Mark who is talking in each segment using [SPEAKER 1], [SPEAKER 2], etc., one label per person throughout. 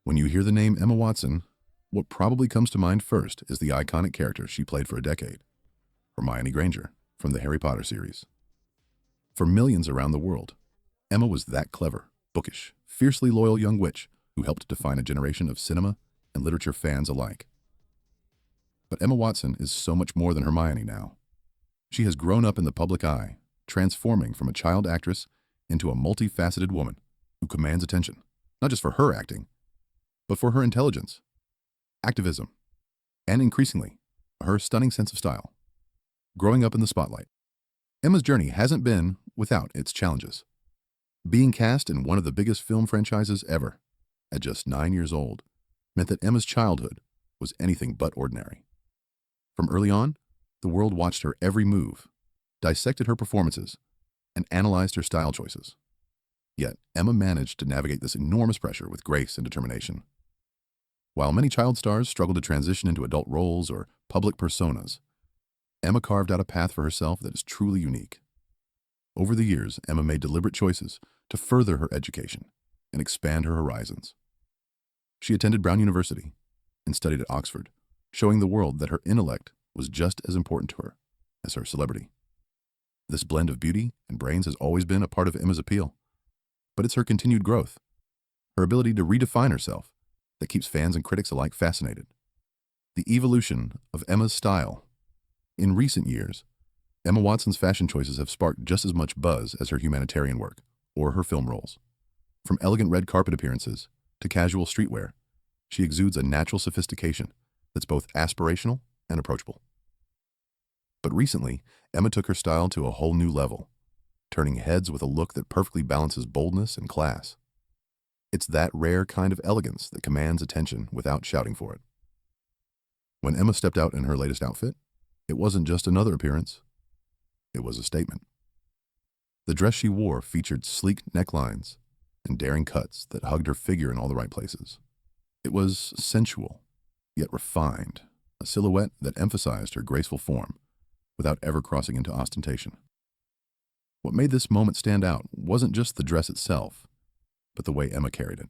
[SPEAKER 1] When you hear the name Emma Watson, what probably comes to mind first is the iconic character she played for a decade, Hermione Granger, from the Harry Potter series. For millions around the world, Emma was that clever, bookish, fiercely loyal young witch who helped define a generation of cinema and literature fans alike. But Emma Watson is so much more than Hermione now. She has grown up in the public eye, transforming from a child actress into a multifaceted woman who commands attention, not just for her acting, but for her intelligence, activism, and increasingly, her stunning sense of style. Growing up in the spotlight, Emma's journey hasn't been without its challenges. Being cast in one of the biggest film franchises ever, at just 9 years old, meant that Emma's childhood was anything but ordinary. From early on, the world watched her every move, dissected her performances, and analyzed her style choices. Yet, Emma managed to navigate this enormous pressure with grace and determination. While many child stars struggle to transition into adult roles or public personas, Emma carved out a path for herself that is truly unique. Over the years, Emma made deliberate choices to further her education and expand her horizons. She attended Brown University and studied at Oxford, showing the world that her intellect was just as important to her as her celebrity. This blend of beauty and brains has always been a part of Emma's appeal, but it's her continued growth, her ability to redefine herself, that keeps fans and critics alike fascinated. The evolution of Emma's style. In recent years, Emma Watson's fashion choices have sparked just as much buzz as her humanitarian work or her film roles. From elegant red carpet appearances to casual streetwear, she exudes a natural sophistication that's both aspirational and approachable. But recently, Emma took her style to a whole new level, turning heads with a look that perfectly balances boldness and class. It's that rare kind of elegance that commands attention without shouting for it. When Emma stepped out in her latest outfit, it wasn't just another appearance, it was a statement. The dress she wore featured sleek necklines and daring cuts that hugged her figure in all the right places. It was sensual, yet refined, a silhouette that emphasized her graceful form without ever crossing into ostentation. What made this moment stand out wasn't just the dress itself, but the way Emma carried it.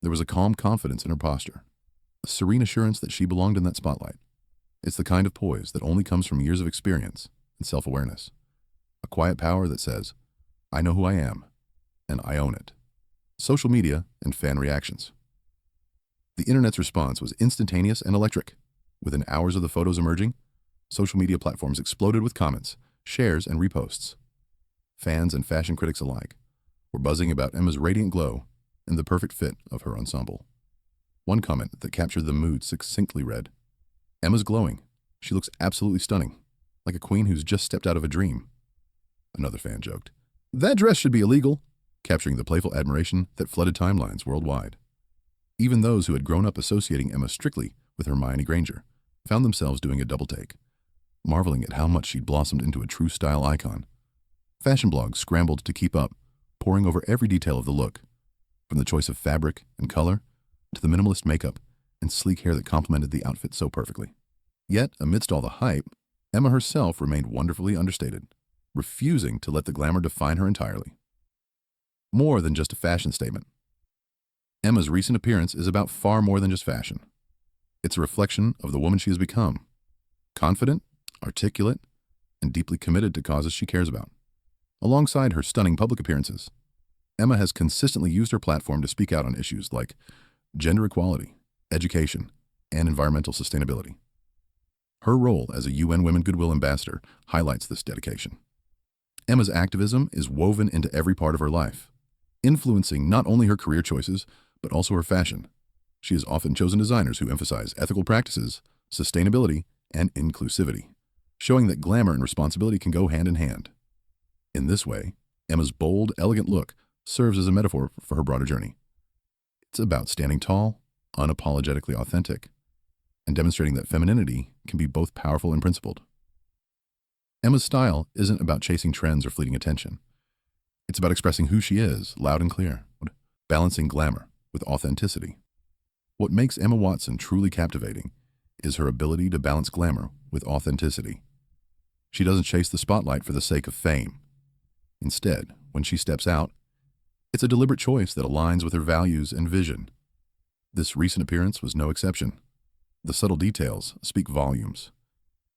[SPEAKER 1] There was a calm confidence in her posture, a serene assurance that she belonged in that spotlight. It's the kind of poise that only comes from years of experience and self-awareness, a quiet power that says, I know who I am, and I own it. Social media and fan reactions. The internet's response was instantaneous and electric. Within hours of the photos emerging, social media platforms exploded with comments, shares, and reposts. Fans and fashion critics alike were buzzing about Emma's radiant glow and the perfect fit of her ensemble. One comment that captured the mood succinctly read, Emma's glowing. She looks absolutely stunning, like a queen who's just stepped out of a dream. Another fan joked, that dress should be illegal, capturing the playful admiration that flooded timelines worldwide. Even those who had grown up associating Emma strictly with Hermione Granger found themselves doing a double take, marveling at how much she'd blossomed into a true style icon. Fashion blogs scrambled to keep up, poring over every detail of the look, from the choice of fabric and color to the minimalist makeup and sleek hair that complemented the outfit so perfectly. Yet, amidst all the hype, Emma herself remained wonderfully understated, refusing to let the glamour define her entirely. More than just a fashion statement. Emma's recent appearance is about far more than just fashion. It's a reflection of the woman she has become, confident, articulate, and deeply committed to causes she cares about. Alongside her stunning public appearances, Emma has consistently used her platform to speak out on issues like gender equality, education, and environmental sustainability. Her role as a UN Women Goodwill Ambassador highlights this dedication. Emma's activism is woven into every part of her life, influencing not only her career choices, but also her fashion. She has often chosen designers who emphasize ethical practices, sustainability, and inclusivity, showing that glamour and responsibility can go hand in hand. In this way, Emma's bold, elegant look serves as a metaphor for her broader journey. It's about standing tall, unapologetically authentic, and demonstrating that femininity can be both powerful and principled. Emma's style isn't about chasing trends or fleeting attention. It's about expressing who she is, loud and clear, balancing glamour with authenticity. What makes Emma Watson truly captivating is her ability to balance glamour with authenticity. She doesn't chase the spotlight for the sake of fame. Instead, when she steps out, it's a deliberate choice that aligns with her values and vision. This recent appearance was no exception. The subtle details speak volumes.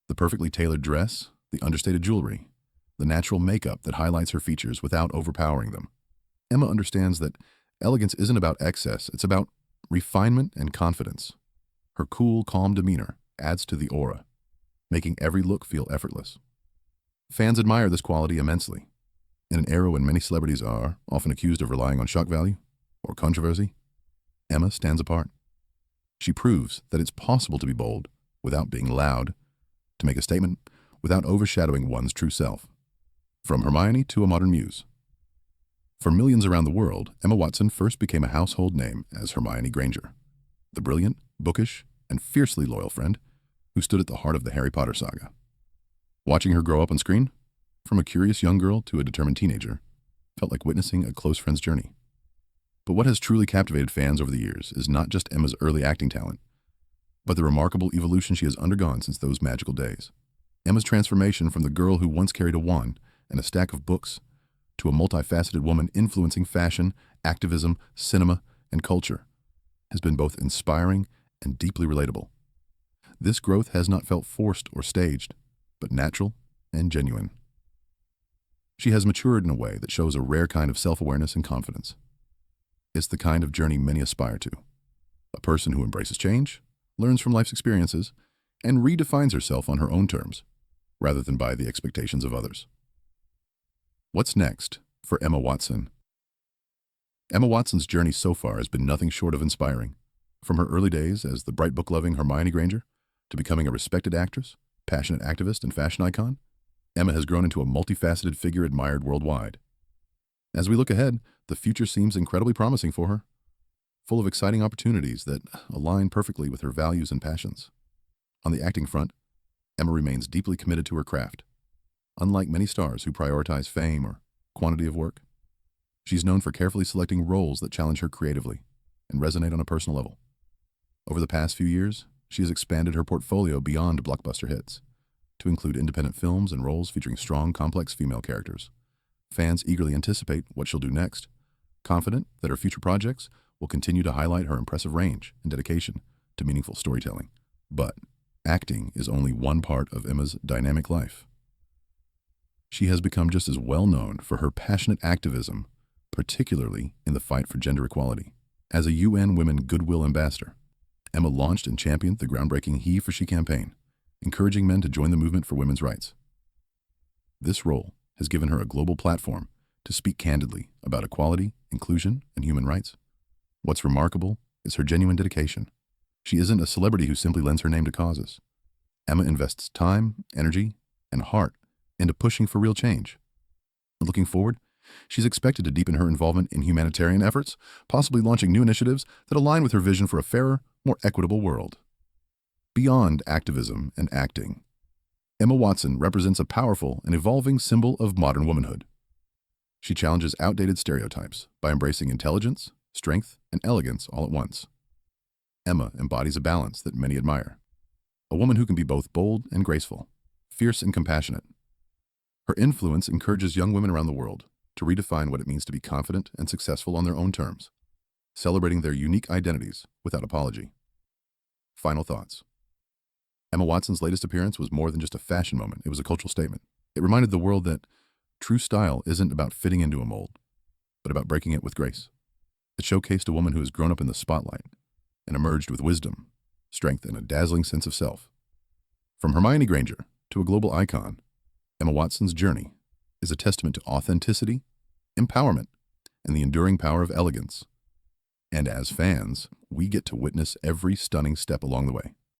[SPEAKER 1] The perfectly tailored dress, the understated jewelry, the natural makeup that highlights her features without overpowering them. Emma understands that elegance isn't about excess, it's about refinement and confidence. Her cool, calm demeanor adds to the aura, making every look feel effortless. Fans admire this quality immensely. In an era when many celebrities are often accused of relying on shock value or controversy, Emma stands apart. She proves that it's possible to be bold without being loud, to make a statement without overshadowing one's true self. From Hermione to a modern muse. For millions around the world, Emma Watson first became a household name as Hermione Granger, the brilliant, bookish, and fiercely loyal friend who stood at the heart of the Harry Potter saga. Watching her grow up on screen, from a curious young girl to a determined teenager, felt like witnessing a close friend's journey. But what has truly captivated fans over the years is not just Emma's early acting talent, but the remarkable evolution she has undergone since those magical days. Emma's transformation from the girl who once carried a wand and a stack of books to a multifaceted woman influencing fashion, activism, cinema, and culture has been both inspiring and deeply relatable. This growth has not felt forced or staged, but natural and genuine. She has matured in a way that shows a rare kind of self-awareness and confidence. It's the kind of journey many aspire to. A person who embraces change, learns from life's experiences, and redefines herself on her own terms, rather than by the expectations of others. What's next for Emma Watson? Emma Watson's journey so far has been nothing short of inspiring. From her early days as the bright book-loving Hermione Granger to becoming a respected actress, passionate activist, and fashion icon, Emma has grown into a multifaceted figure admired worldwide. As we look ahead, the future seems incredibly promising for her, full of exciting opportunities that align perfectly with her values and passions. On the acting front, Emma remains deeply committed to her craft. Unlike many stars who prioritize fame or quantity of work, she's known for carefully selecting roles that challenge her creatively and resonate on a personal level. Over the past few years, she has expanded her portfolio beyond blockbuster hits to include independent films and roles featuring strong, complex female characters. Fans eagerly anticipate what she'll do next, confident that her future projects will continue to highlight her impressive range and dedication to meaningful storytelling. But acting is only one part of Emma's dynamic life. She has become just as well known for her passionate activism, particularly in the fight for gender equality. As a UN Women Goodwill Ambassador, Emma launched and championed the groundbreaking He for She campaign, encouraging men to join the movement for women's rights. This role has given her a global platform to speak candidly about equality, inclusion, and human rights. What's remarkable is her genuine dedication. She isn't a celebrity who simply lends her name to causes. Emma invests time, energy, and heart into pushing for real change. Looking forward, she's expected to deepen her involvement in humanitarian efforts, possibly launching new initiatives that align with her vision for a fairer, more equitable world. Beyond activism and acting, Emma Watson represents a powerful and evolving symbol of modern womanhood. She challenges outdated stereotypes by embracing intelligence, strength, and elegance all at once. Emma embodies a balance that many admire. A woman who can be both bold and graceful, fierce and compassionate. Her influence encourages young women around the world to redefine what it means to be confident and successful on their own terms, celebrating their unique identities without apology. Final thoughts. Emma Watson's latest appearance was more than just a fashion moment, it was a cultural statement. It reminded the world that true style isn't about fitting into a mold, but about breaking it with grace. It showcased a woman who has grown up in the spotlight and emerged with wisdom, strength, and a dazzling sense of self. From Hermione Granger to a global icon, Emma Watson's journey is a testament to authenticity, empowerment, and the enduring power of elegance. And as fans, we get to witness every stunning step along the way.